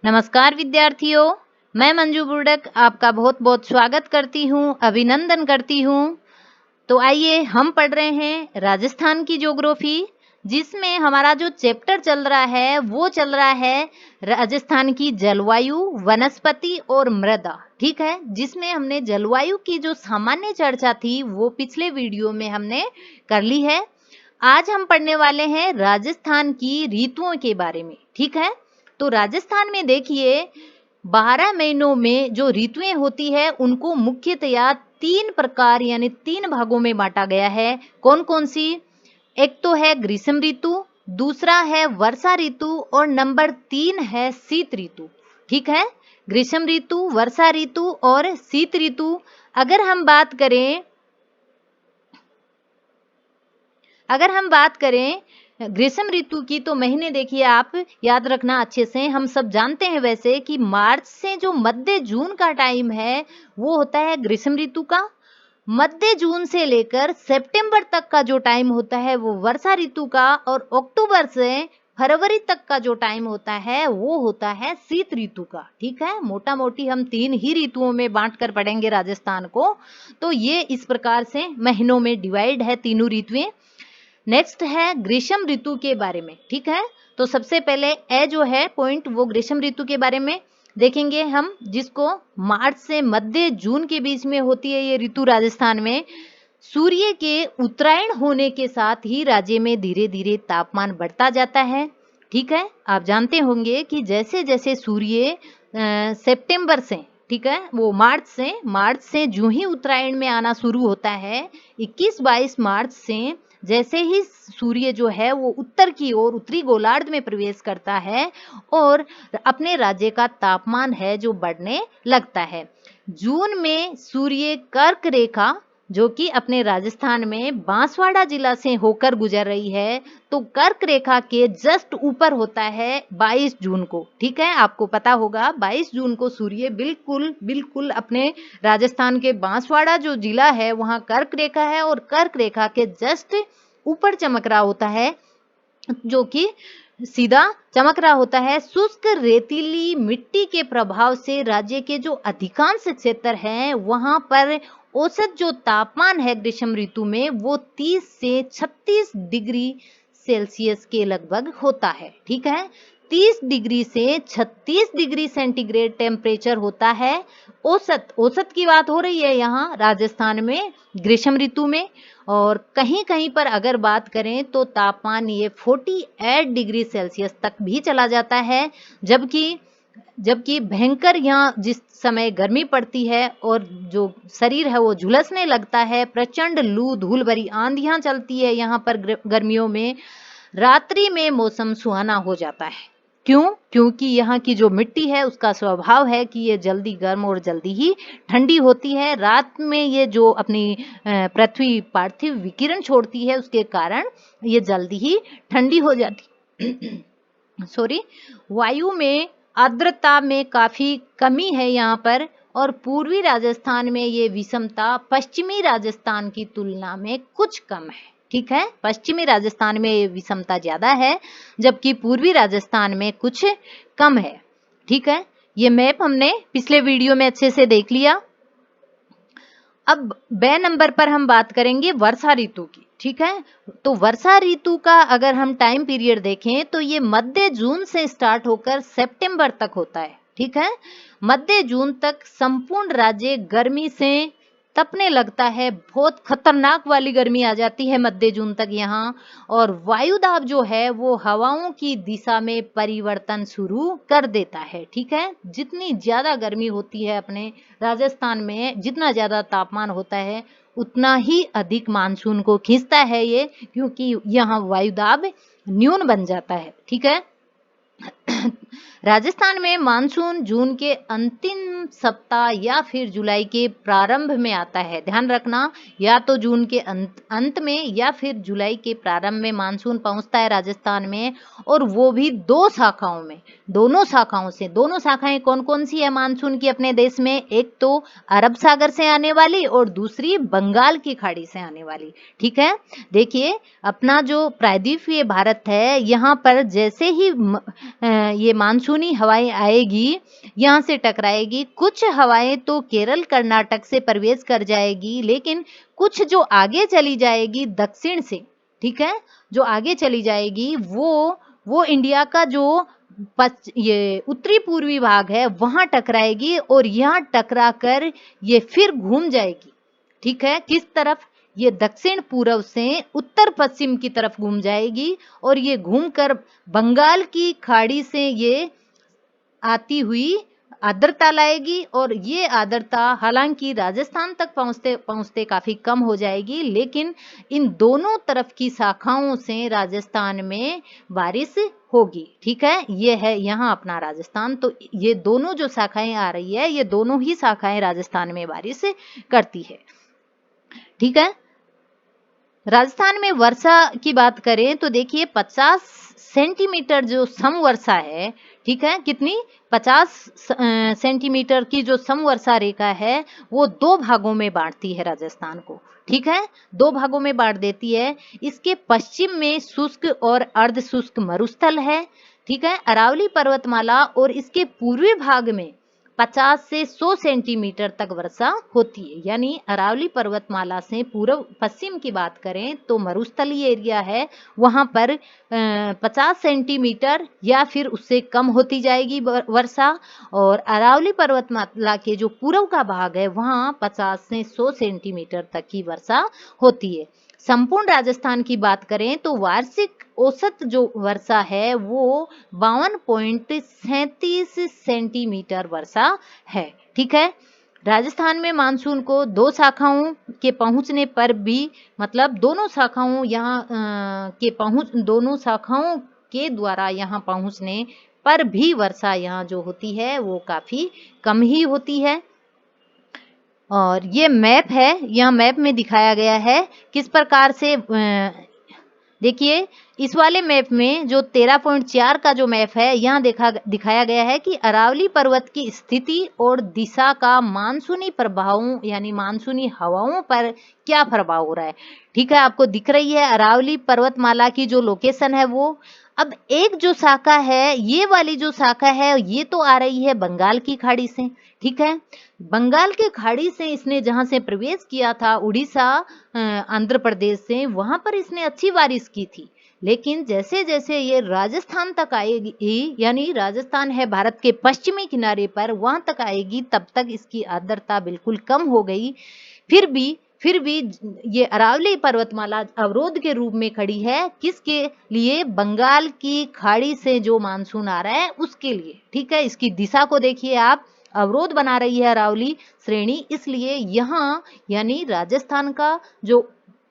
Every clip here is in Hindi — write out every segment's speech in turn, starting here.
नमस्कार विद्यार्थियों, मैं मंजू बुर्डक आपका बहुत बहुत स्वागत करती हूँ, अभिनंदन करती हूँ। तो आइए हम पढ़ रहे हैं राजस्थान की ज्योग्राफी, जिसमें हमारा जो चैप्टर चल रहा है वो चल रहा है राजस्थान की जलवायु, वनस्पति और मृदा। ठीक है, जिसमें हमने जलवायु की जो सामान्य चर्चा थी वो पिछले वीडियो में हमने कर ली है। आज हम पढ़ने वाले हैं राजस्थान की ऋतुओं के बारे में। ठीक है, तो राजस्थान में देखिए 12 महीनों में जो ऋतुएं होती है उनको मुख्यतया 3 प्रकार यानी 3 भागों में बांटा गया है। कौन कौन सी? एक तो है ग्रीष्म ऋतु, दूसरा है वर्षा ऋतु और नंबर 3 है शीत ऋतु। ठीक है, ग्रीष्म ऋतु, वर्षा ऋतु और शीत ऋतु। अगर हम बात करें ग्रीष्म ऋतु की, तो महीने देखिए आप याद रखना अच्छे से। हम सब जानते हैं वैसे कि मार्च से जो मध्य जून का टाइम है वो होता है ग्रीष्म ऋतु का। मध्य जून से लेकर सितंबर तक का जो टाइम होता है वो वर्षा ऋतु का, और अक्टूबर से फरवरी तक का जो टाइम होता है वो होता है शीत ऋतु का। ठीक है, मोटा मोटी हम 3 ही ऋतुओं में बांट कर पढ़ेंगे राजस्थान को। तो ये इस प्रकार से महीनों में डिवाइड है तीनों ऋतुएं। नेक्स्ट है ग्रीष्म ऋतु के बारे में। ठीक है, तो सबसे पहले ए जो है पॉइंट वो ग्रीष्म ऋतु के बारे में देखेंगे हम, जिसको मार्च से मध्य जून के बीच में होती है ये ऋतु राजस्थान में। सूर्य के उत्तरायण होने के साथ ही राज्य में धीरे धीरे तापमान बढ़ता जाता है। ठीक है, आप जानते होंगे कि जैसे जैसे सूर्य सितंबर से, ठीक है, वो मार्च से जो ही उत्तरायण में आना शुरू होता है, 21-22 मार्च से जैसे ही सूर्य जो है वो उत्तर की ओर उत्तरी गोलार्ध में प्रवेश करता है और अपने राज्य का तापमान है जो बढ़ने लगता है। जून में सूर्य कर्क रेखा, जो कि अपने राजस्थान में बांसवाड़ा जिला से होकर गुजर रही है, तो कर्क रेखा के जस्ट ऊपर होता है 22 जून को। ठीक है, आपको पता होगा 22 जून को सूर्य बिल्कुल बिल्कुल अपने राजस्थान के बांसवाड़ा जो जिला है वहां कर्क रेखा है और कर्क रेखा के जस्ट ऊपर चमक रहा होता है, जो कि सीधा चमक रहा होता है। शुष्क रेतीली मिट्टी के प्रभाव से राज्य के जो अधिकांश क्षेत्र हैं वहां पर औसत जो तापमान है ग्रीष्म ऋतु में वो 30 से 36 डिग्री सेल्सियस के लगभग होता है। ठीक है, 30 डिग्री से 36 डिग्री सेंटीग्रेड टेम्परेचर होता है। औसत की बात हो रही है यहाँ राजस्थान में ग्रीष्म ऋतु में। और कहीं कहीं पर अगर बात करें तो तापमान ये 48 डिग्री सेल्सियस तक भी चला जाता है, जबकि भयंकर यहाँ जिस समय गर्मी पड़ती है और जो शरीर है वो झुलसने लगता है, प्रचंड लू धूल भरी आंधियां चलती है यहाँ पर गर्मियों में। रात्रि में मौसम सुहाना हो जाता है। क्यों? क्योंकि यहाँ की जो मिट्टी है उसका स्वभाव है कि ये जल्दी गर्म और जल्दी ही ठंडी होती है। रात में ये जो अपनी पृथ्वी पार्थिव विकिरण छोड़ती है उसके कारण ये जल्दी ही ठंडी हो जाती सॉरी। वायु में आर्द्रता में काफी कमी है यहाँ पर, और पूर्वी राजस्थान में ये विषमता पश्चिमी राजस्थान की तुलना में कुछ कम है। ठीक है, पश्चिमी राजस्थान में ये विषमता ज्यादा है जबकि पूर्वी राजस्थान में कुछ कम है। ठीक है, ये मैप हमने पिछले वीडियो में अच्छे से देख लिया। अब बे नंबर पर हम बात करेंगे वर्षा ऋतु की। ठीक है, तो वर्षा ऋतु का अगर हम टाइम पीरियड देखें तो ये मध्य जून से स्टार्ट होकर सितंबर तक होता है। ठीक है, मध्य जून तक संपूर्ण राज्य गर्मी से तपने लगता है, बहुत खतरनाक वाली गर्मी आ जाती है मध्य जून तक यहाँ। और वायुदाब जो है वो हवाओं की दिशा में परिवर्तन शुरू कर देता है। ठीक है, जितनी ज्यादा गर्मी होती है अपने राजस्थान में, जितना ज्यादा तापमान होता है उतना ही अधिक मानसून को खींचता है ये, क्योंकि यहाँ वायुदाब न्यून बन जाता है। ठीक है, राजस्थान में मानसून जून के अंतिम सप्ताह या फिर जुलाई के प्रारंभ में आता है। ध्यान रखना, या तो जून के अंत में या फिर जुलाई के प्रारंभ में मानसून पहुंचता है राजस्थान में, और वो भी दो शाखाओं में, दोनों शाखाओं से। दोनों शाखाएं कौन कौन सी है मानसून की अपने देश में? एक तो अरब सागर से आने वाली और दूसरी बंगाल की खाड़ी से आने वाली। ठीक है, देखिए अपना जो प्रायद्वीपीय भारत है, यहाँ पर जैसे ही ये मानसूनी हवाएं आएगी, यहाँ से टकराएगी। कुछ हवाएं तो केरल कर्नाटक से प्रवेश कर जाएगी, लेकिन कुछ जो आगे चली जाएगी दक्षिण से, ठीक है, जो आगे चली जाएगी वो इंडिया का जो ये उत्तरी पूर्वी भाग है वहां टकराएगी, और यहाँ टकरा कर ये फिर घूम जाएगी। ठीक है, किस तरफ? ये दक्षिण पूर्व से उत्तर पश्चिम की तरफ घूम जाएगी, और ये घूमकर बंगाल की खाड़ी से ये आती हुई आर्द्रता लाएगी, और ये आर्द्रता हालांकि राजस्थान तक पहुंचते पहुंचते काफी कम हो जाएगी, लेकिन इन दोनों तरफ की शाखाओं से राजस्थान में बारिश होगी। ठीक है, ये है यहाँ अपना राजस्थान। तो ये दोनों जो शाखाएं आ रही है, ये दोनों ही शाखाएं राजस्थान में बारिश करती है। ठीक है, राजस्थान में वर्षा की बात करें तो देखिए 50 सेंटीमीटर जो समवर्षा है, ठीक है, कितनी? 50 सेंटीमीटर की जो समवर्षा रेखा है वो दो भागों में बांटती है राजस्थान को। ठीक है, दो भागों में बांट देती है। इसके पश्चिम में शुष्क और अर्ध शुष्क मरुस्थल है। ठीक है, अरावली पर्वतमाला, और इसके पूर्वी भाग में 50 से 100 सेंटीमीटर तक वर्षा होती है। यानी अरावली पर्वतमाला से पूर्व पश्चिम की बात करें तो मरुस्थलीय एरिया है, वहां पर 50 सेंटीमीटर या फिर उससे कम होती जाएगी वर्षा, और अरावली पर्वतमाला के जो पूर्व का भाग है वहां 50 से 100 सेंटीमीटर तक की वर्षा होती है। संपूर्ण राजस्थान की बात करें तो वार्षिक औसत जो वर्षा है वो 52.37 सेंटीमीटर वर्षा है। ठीक है, राजस्थान में मानसून को दो शाखाओं के पहुंचने पर भी, मतलब दोनों शाखाओं दोनों शाखाओं के द्वारा यहाँ पहुंचने पर भी वर्षा यहाँ जो होती है वो काफी कम ही होती है। और ये मैप है, यह मैप में दिखाया गया है किस प्रकार से। देखिए इस वाले मैप में जो 13.4 का जो मैप है, यहाँ दिखाया गया है कि अरावली पर्वत की स्थिति और दिशा का मानसूनी प्रभावों यानी मानसूनी हवाओं पर क्या प्रभाव हो रहा है। ठीक है, आपको दिख रही है अरावली पर्वतमाला की जो लोकेशन है वो। अब एक जो शाखा है, ये वाली जो शाखा है, ये तो आ रही है बंगाल की खाड़ी से। ठीक है, बंगाल की खाड़ी से इसने जहां से प्रवेश किया था उड़ीसा आंध्र प्रदेश से, वहां पर इसने अच्छी बारिश की थी। लेकिन जैसे जैसे ये राजस्थान तक आएगी, यानी राजस्थान है भारत के पश्चिमी किनारे पर, वहां तक आएगी तब तक इसकी आर्द्रता बिल्कुल कम हो गई। फिर भी ये अरावली पर्वतमाला अवरोध के रूप में खड़ी है। किसके लिए? बंगाल की खाड़ी से जो मानसून आ रहा है उसके लिए। ठीक है, इसकी दिशा को देखिए आप, अवरोध बना रही है अरावली श्रेणी, इसलिए यहाँ यानी राजस्थान का जो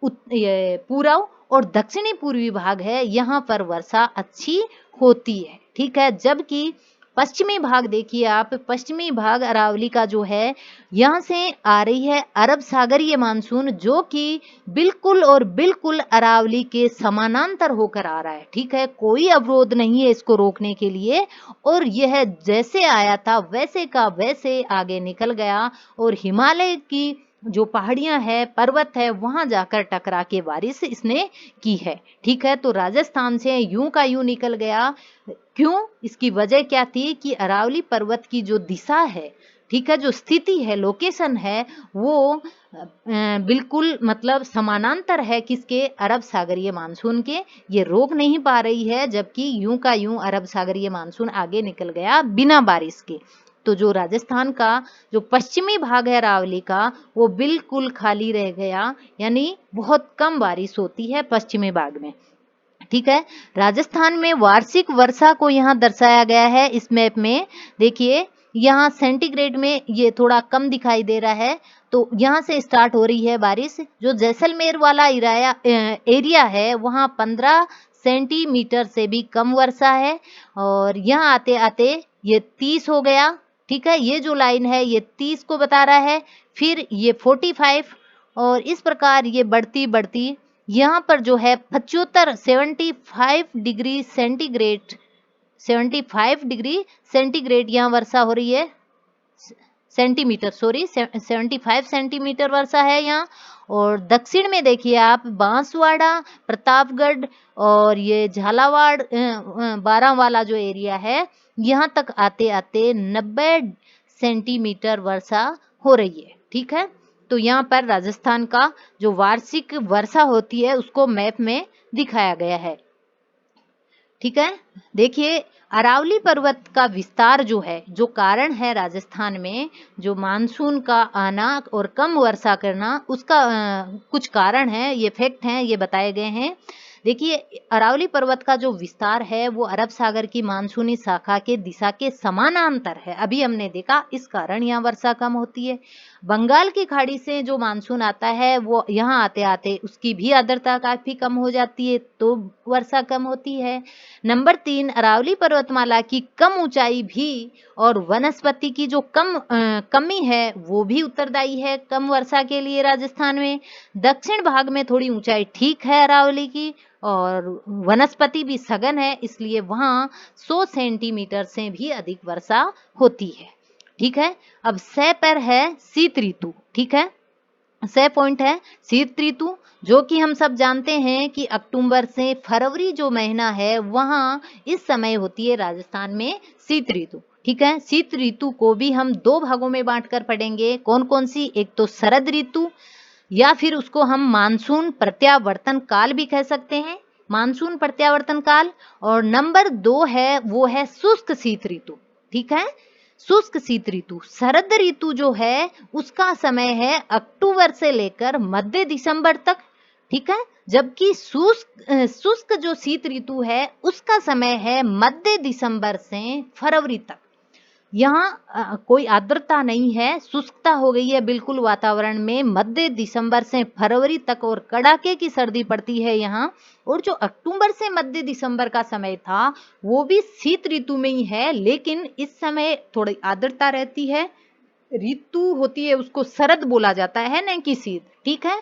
पूर्व और दक्षिणी पूर्वी भाग है यहाँ पर वर्षा अच्छी होती है। ठीक है, जबकि पश्चिमी भाग देखिए आप, पश्चिमी भाग अरावली का जो है, यहाँ से आ रही है अरब सागरीय मानसून, जो कि बिल्कुल और बिल्कुल अरावली के समानांतर होकर आ रहा है। ठीक है, कोई अवरोध नहीं है इसको रोकने के लिए, और यह जैसे आया था वैसे का वैसे आगे निकल गया, और हिमालय की जो पहाड़ियां है, पर्वत है, वहां जाकर टकरा के बारिश इसने की है। ठीक है, तो राजस्थान से यूं का यूं निकल गया। क्यों? इसकी वजह क्या थी कि अरावली पर्वत की जो दिशा है, ठीक है, जो स्थिति है, लोकेशन है, वो बिल्कुल मतलब समानांतर है किसके? अरब सागरीय मानसून के। ये रोक नहीं पा रही है, जबकि यूं का यूं अरब सागरीय मानसून आगे निकल गया बिना बारिश के। तो जो राजस्थान का जो पश्चिमी भाग है अरावली का, वो बिल्कुल खाली रह गया, यानी बहुत कम बारिश होती है पश्चिमी भाग में। ठीक है, राजस्थान में वार्षिक वर्षा को यहाँ दर्शाया गया है इस मैप में। देखिए यहाँ सेंटीग्रेड में ये थोड़ा कम दिखाई दे रहा है, तो यहाँ से स्टार्ट हो रही है बारिश। जो जैसलमेर वाला एरिया है वहाँ 15 सेंटीमीटर से भी कम वर्षा है, और यहाँ आते आते ये 30 हो गया। ठीक है, ये जो लाइन है ये 30 को बता रहा है, फिर ये 45 और इस प्रकार ये बढ़ती-बढ़ती यहाँ पर जो है 75 75 डिग्री सेंटीग्रेड 75 डिग्री सेंटीग्रेड यहाँ वर्षा हो रही है, सेंटीमीटर सॉरी 75 सेंटीमीटर वर्षा है यहाँ। और दक्षिण में देखिए आप बांसवाड़ा, प्रतापगढ़ और ये झालावाड़ बारांवाला जो एरिया है, यहाँ तक आते आते 90 सेंटीमीटर वर्षा हो रही है। ठीक है, तो यहाँ पर राजस्थान का जो वार्षिक वर्षा होती है उसको मैप में दिखाया गया है। ठीक है, देखिए अरावली पर्वत का विस्तार जो है, जो कारण है राजस्थान में जो मानसून का आना और कम वर्षा करना, उसका कुछ कारण है, ये फैक्ट हैं, ये बताए गए हैं। देखिए अरावली पर्वत का जो विस्तार है वो अरब सागर की मानसूनी शाखा के दिशा के समानांतर है, अभी हमने देखा, इस कारण यहाँ वर्षा कम होती है। बंगाल की खाड़ी से जो मानसून आता है वो यहाँ आते आते उसकी भी आर्द्रता काफी कम हो जाती है, तो वर्षा कम होती है। नंबर 3, अरावली पर्वतमाला की कम ऊंचाई भी और वनस्पति की जो कमी है वो भी उत्तरदायी है कम वर्षा के लिए राजस्थान में। दक्षिण भाग में थोड़ी ऊंचाई ठीक है अरावली की और वनस्पति भी सघन है, इसलिए वहां 100 सेंटीमीटर से भी अधिक वर्षा होती है। ठीक है, अब 6 पर है शीत ऋतु। ठीक है, 6 पॉइंट है शीत ऋतु, जो कि हम सब जानते हैं कि अक्टूबर से फरवरी जो महीना है वहां इस समय होती है राजस्थान में शीत ऋतु। ठीक है, शीत ऋतु को भी हम 2 भागों में बांटकर पढ़ेंगे, कौन कौन सी, एक तो शरद ऋतु या फिर उसको हम मानसून प्रत्यावर्तन काल भी कह सकते हैं, मानसून प्रत्यावर्तन काल। और नंबर 2 है वो है शुष्क शीत ऋतु। ठीक है, शुष्क शीत ऋतु, शरद ऋतु जो है उसका समय है अक्टूबर से लेकर मध्य दिसंबर तक। ठीक है, जबकि शुष्क जो शीत ऋतु है उसका समय है मध्य दिसंबर से फरवरी तक। यहाँ कोई आर्द्रता नहीं है, शुष्कता हो गई है बिल्कुल वातावरण में मध्य दिसंबर से फरवरी तक, और कड़ाके की सर्दी पड़ती है यहाँ। और जो अक्टूबर से मध्य दिसंबर का समय था वो भी शीत ऋतु में ही है, लेकिन इस समय थोड़ी आर्द्रता रहती है, ऋतु होती है उसको शरद बोला जाता है न कि शीत। ठीक है,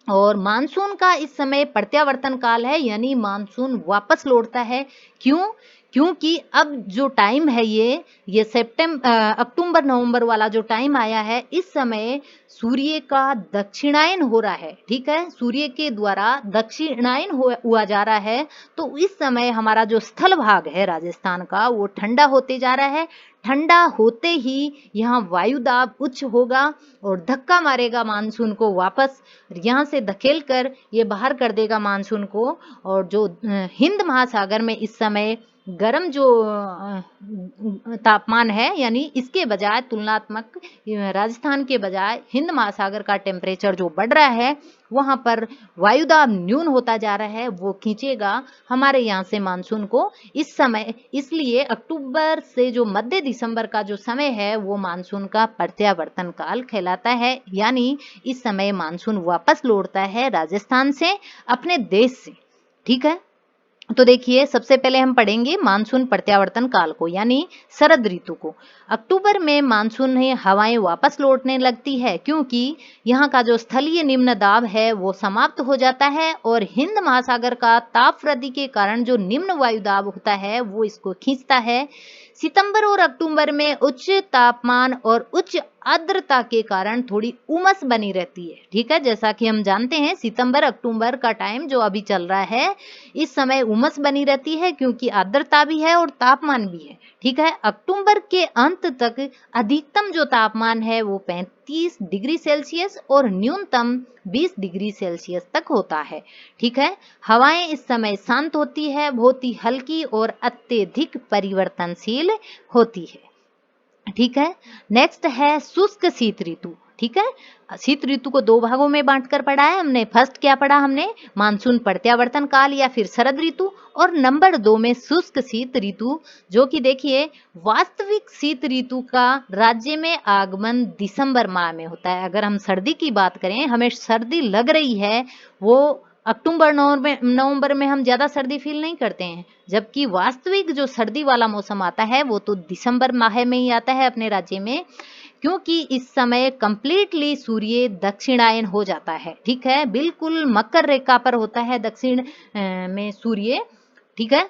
और मानसून का इस समय प्रत्यावर्तन काल है, यानी मानसून वापस लौटता है। क्यों? क्योंकि अब जो टाइम है ये अक्टूबर नवंबर वाला जो टाइम आया है, इस समय सूर्य का दक्षिणायन हो रहा है। ठीक है, सूर्य के द्वारा दक्षिणायन हुआ जा रहा है, तो इस समय हमारा जो स्थल भाग है राजस्थान का वो ठंडा होते जा रहा है। ठंडा होते ही यहाँ वायु दाब उच्च होगा और धक्का मारेगा मानसून को वापस, यहाँ से धकेल कर ये बाहर कर देगा मानसून को। और जो हिंद महासागर में इस समय गर्म जो तापमान है, यानी इसके बजाय तुलनात्मक राजस्थान के बजाय हिंद महासागर का टेम्परेचर जो बढ़ रहा है, वहां पर वायुदाब न्यून होता जा रहा है, वो खींचेगा हमारे यहाँ से मानसून को इस समय। इसलिए अक्टूबर से जो मध्य दिसंबर का जो समय है वो मानसून का प्रत्यावर्तन काल कहलाता है, यानी इस समय मानसून वापस लौटता है राजस्थान से अपने देश से। ठीक है, तो देखिए सबसे पहले हम पढ़ेंगे मानसून प्रत्यावर्तन काल को, यानी शरद ऋतु को। अक्टूबर में मानसून में हवाएं वापस लौटने लगती है, क्योंकि यहाँ का जो स्थलीय निम्न दाब है वो समाप्त हो जाता है और हिंद महासागर का ताप वृद्धि के कारण जो निम्न वायु दाब होता है वो इसको खींचता है। सितंबर और अक्टूबर में उच्च तापमान और उच्च आर्द्रता के कारण थोड़ी उमस बनी रहती है। ठीक है, जैसा कि हम जानते हैं सितंबर अक्टूबर का टाइम जो अभी चल रहा है, इस समय उमस बनी रहती है क्योंकि आर्द्रता भी है और तापमान भी है। ठीक है, अक्टूबर के अंत तक अधिकतम जो तापमान है वो 35 डिग्री सेल्सियस और न्यूनतम 20 डिग्री सेल्सियस तक होता है। ठीक है, हवाएं इस समय शांत होती है, बहुत ही हल्की और अत्यधिक परिवर्तनशील होती है। ठीक है, नेक्स्ट है शुष्क शीत ऋतु। ठीक है, शीत ऋतु को 2 भागों में बांटकर पढ़ा है हमने। फर्स्ट क्या पढ़ा हमने, मानसून प्रत्यावर्तन काल या फिर शरद ऋतु, और नंबर 2 में शुष्क शीत ऋतु, जो कि देखिए वास्तविक शीत ऋतु का राज्य में आगमन दिसंबर माह में होता है। अगर हम सर्दी की बात करें, हमें सर्दी लग रही है, वो अक्टूबर नवंबर में हम ज़्यादा सर्दी फील नहीं करते हैं, जबकि वास्तविक जो सर्दी वाला मौसम आता है वो तो दिसंबर माह में ही आता है अपने राज्य में, क्योंकि इस समय कंप्लीटली सूर्य दक्षिणायन हो जाता है। ठीक है, बिल्कुल मकर रेखा पर होता है दक्षिण में सूर्य। ठीक है,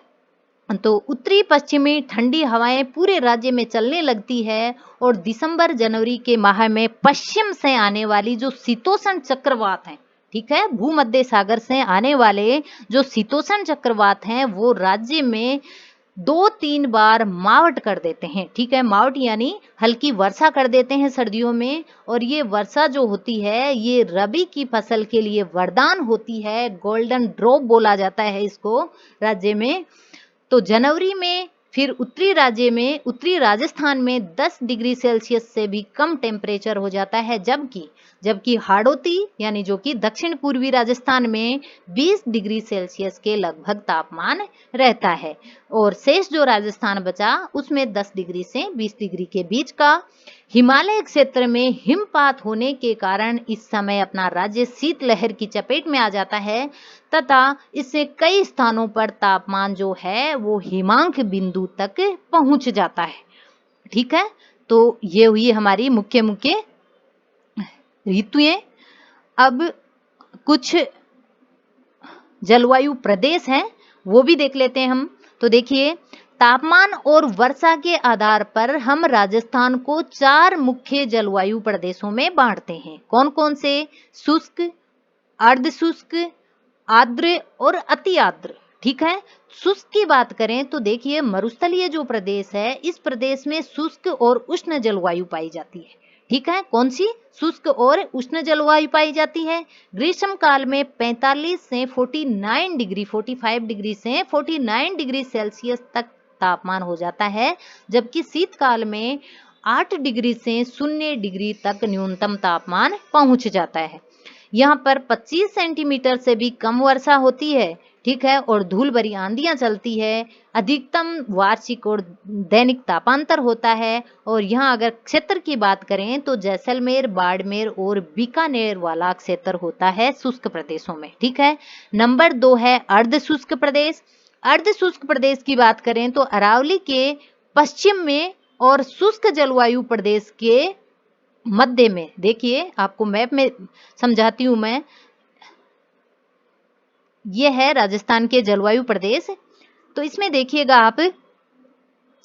तो उत्तरी पश्चिमी ठंडी हवाएं पूरे राज्य में चलने लगती है और दिसंबर जनवरी के माह में पश्चिम से आने वाली जो शीतोष्ण चक्रवात है, ठीक है, भूमध्य सागर से आने वाले जो शीतोष्ण चक्रवात हैं वो राज्य में 2-3 बार मावट कर देते हैं। ठीक है, मावट यानी हल्की वर्षा कर देते हैं सर्दियों में, और ये वर्षा जो होती है ये रबी की फसल के लिए वरदान होती है, गोल्डन ड्रॉप बोला जाता है इसको राज्य में। तो जनवरी में फिर उत्तरी राजस्थान में 10 डिग्री सेल्सियस से भी कम टेम्परेचर हो जाता है, जबकि हाड़ौती यानी जो कि दक्षिण पूर्वी राजस्थान में 20 डिग्री सेल्सियस के लगभग तापमान रहता है, और शेष जो राजस्थान बचा उसमें 10 डिग्री से 20 डिग्री के बीच का। हिमालय क्षेत्र में हिमपात होने के कारण इस समय अपना राज्य शीतलहर की चपेट में आ जाता है, तथा इससे कई स्थानों पर तापमान जो है वो हिमांक बिंदु तक पहुंच जाता है। ठीक है, तो ये हुई हमारी मुख्य मुख्य ऋतुएं। अब कुछ जलवायु प्रदेश हैं वो भी देख लेते हैं हम। तो देखिए, तापमान और वर्षा के आधार पर हम राजस्थान को 4 मुख्य जलवायु प्रदेशों में बांटते हैं। कौन कौन से? शुष्क, अर्ध शुष्क, आर्द्र और अति आर्द्र। ठीक है, शुष्क की बात करें तो देखिए, मरुस्थलीय जो प्रदेश है इस प्रदेश में शुष्क और उष्ण जलवायु पाई जाती है। ठीक है, कौन सी? शुष्क और उष्ण जलवायु पाई जाती है। ग्रीष्म काल में 45 से 45 डिग्री से 49 डिग्री सेल्सियस तक तापमान हो जाता है, जबकि शीतकाल में 8 डिग्री से 0 डिग्री तक न्यूनतम तापमान पहुंच जाता है। यहाँ पर 25 सेंटीमीटर से भी कम वर्षा होती है। ठीक है, और धूल भरी आंधियां चलती है। अधिकतम वार्षिक और दैनिक तापांतर होता है। और यहाँ अगर क्षेत्र की बात करें तो जैसलमेर, बाड़मेर और बीकानेर वाला क्षेत्र होता है शुष्क प्रदेशों में। ठीक है, नंबर 2 है अर्ध शुष्क प्रदेश। अर्ध शुष्क प्रदेश की बात करें तो अरावली के पश्चिम में और शुष्क जलवायु प्रदेश के मध्य में, देखिए आपको मैप में समझाती हूं मैं, ये है राजस्थान के जलवायु प्रदेश। तो इसमें देखिएगा आप,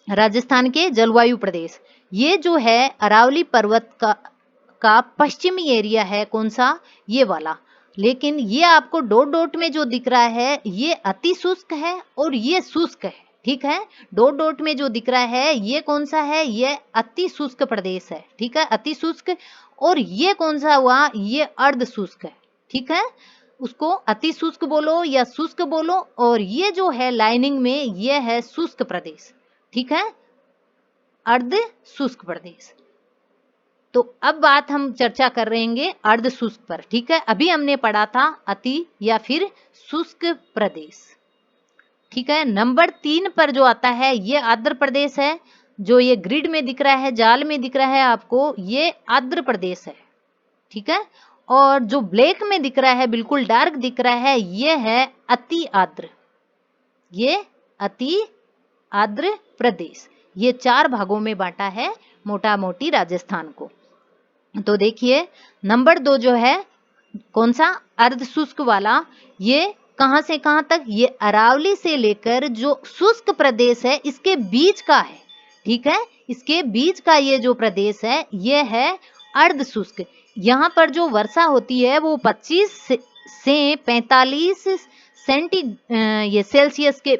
राजस्थान के जलवायु प्रदेश, ये जो है अरावली पर्वत का पश्चिमी एरिया है। कौन सा? ये वाला। लेकिन ये आपको डॉट डॉट में जो दिख रहा है ये अति शुष्क है और ये शुष्क है। ठीक है, डॉट डॉट में जो दिख रहा है ये कौन सा है? ये अति शुष्क प्रदेश है। ठीक है, अति शुष्क। और ये कौन सा हुआ? ये अर्ध शुष्क है। ठीक है, उसको अति शुष्क बोलो या शुष्क बोलो। और ये जो है लाइनिंग में ये है शुष्क प्रदेश। ठीक है, अर्ध शुष्क प्रदेश। तो अब बात हम चर्चा कर रहे हैं अर्ध शुष्क पर। ठीक है, अभी हमने पढ़ा था अति या फिर शुष्क प्रदेश। ठीक है, नंबर 3 पर जो आता है ये आर्द्र प्रदेश है। जो ये ग्रिड में दिख रहा है, जाल में दिख रहा है आपको, ये आर्द्र प्रदेश है। ठीक है, और जो ब्लैक में दिख रहा है, बिल्कुल डार्क दिख रहा है, ये है अति आर्द्र। ये अति आर्द्र प्रदेश। ये 4 भागों में बांटा है मोटा मोटी राजस्थान को। तो देखिए, नंबर 2 जो है कौन सा? अर्ध शुष्क वाला। ये कहां से कहां तक? ये अरावली से लेकर जो शुष्क प्रदेश है इसके बीच का है। ठीक है, इसके बीच का ये जो प्रदेश है ये है अर्ध शुष्क। यहाँ पर जो वर्षा होती है वो 25 से 45 सेल्सियस के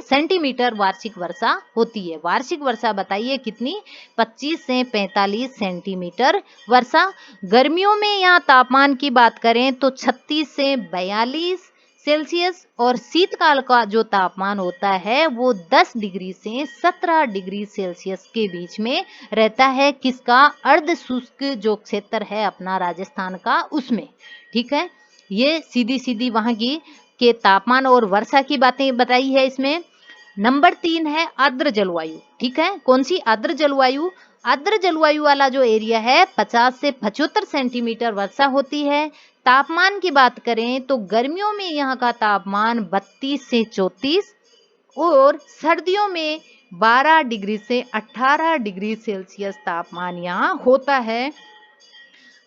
सेंटीमीटर वार्षिक वर्षा होती है। वार्षिक वर्षा बताइए कितनी? 25 से 45 सेंटीमीटर वर्षा। गर्मियों में यहाँ तापमान की बात करें तो 36 से 42 सेल्सियस, और शीतकाल का जो तापमान होता है वो 10 डिग्री से 17 डिग्री सेल्सियस के बीच में रहता है। किसका? अर्ध शुष्क जो क्षेत्र है अपना राजस्थान का, उसमें। ठीक है, ये सीधी सीधी वहां की के तापमान और वर्षा की बातें बताई है इसमें। नंबर 3 है आर्द्र जलवायु। ठीक है, कौन सी? आर्द्र जलवायु। आर्द्र जलवायु वाला जो एरिया है 50 से 75 सेंटीमीटर वर्षा होती है। तापमान की बात करें तो गर्मियों में यहाँ का तापमान 32 से 34 और सर्दियों में 12 डिग्री से 18 डिग्री सेल्सियस तापमान यहाँ होता है।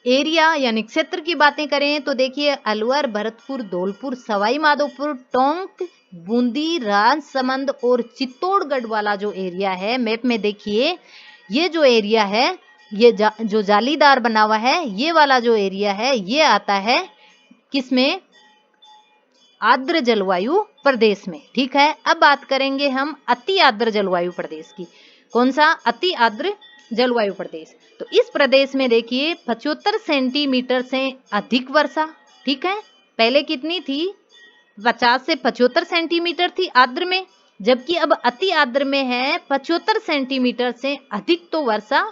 एरिया यानी क्षेत्र की बातें करें तो देखिए अलवर, भरतपुर, धौलपुर, सवाई माधोपुर, टोंक, बूंदी, राजसमंद और चित्तौड़गढ़ वाला जो एरिया है मैप में देखिए, ये जो एरिया है ये जो जालीदार बना हुआ है ये वाला जो एरिया है ये आता है किसमें? आर्द्र जलवायु प्रदेश में। ठीक है, अब बात करेंगे हम अति आर्द्र जलवायु प्रदेश की। कौन सा? अति आर्द्र जलवायु प्रदेश। तो इस प्रदेश में देखिए 75 सेंटीमीटर से अधिक वर्षा। ठीक है, पहले कितनी थी? 50 से 75 सेंटीमीटर थी आर्द्र में, जबकि अब अति आर्द्र में है 75 सेंटीमीटर से अधिक तो वर्षा।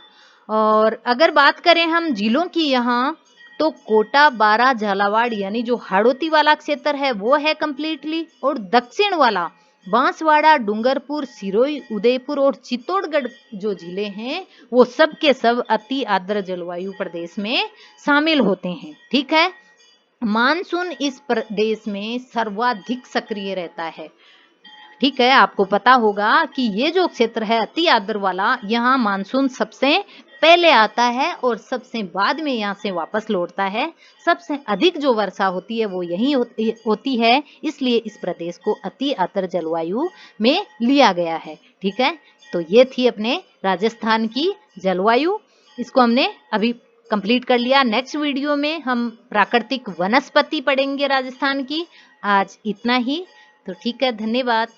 और अगर बात करें हम जिलों की यहाँ तो कोटा, बारा, झालावाड़ यानी जो हाड़ौती वाला क्षेत्र है वो है कंप्लीटली, और दक्षिण वाला बांसवाड़ा, डूंगरपुर, सिरोही, उदयपुर और चित्तौड़गढ़ जो जिले हैं वो सब के सब अति आर्द्र जलवायु प्रदेश में शामिल होते हैं। ठीक है, मानसून इस प्रदेश में सर्वाधिक सक्रिय रहता है। ठीक है, आपको पता होगा कि ये जो क्षेत्र है अति आर्द्र वाला, यहाँ मानसून सबसे पहले आता है और सबसे बाद में यहाँ से वापस लौटता है। सबसे अधिक जो वर्षा होती है वो यहीं होती है, इसलिए इस प्रदेश को अति आर्द्र जलवायु में लिया गया है। ठीक है, तो ये थी अपने राजस्थान की जलवायु, इसको हमने अभी कंप्लीट कर लिया। नेक्स्ट वीडियो में हम प्राकृतिक वनस्पति पढ़ेंगे राजस्थान की। आज इतना ही, तो ठीक है, धन्यवाद।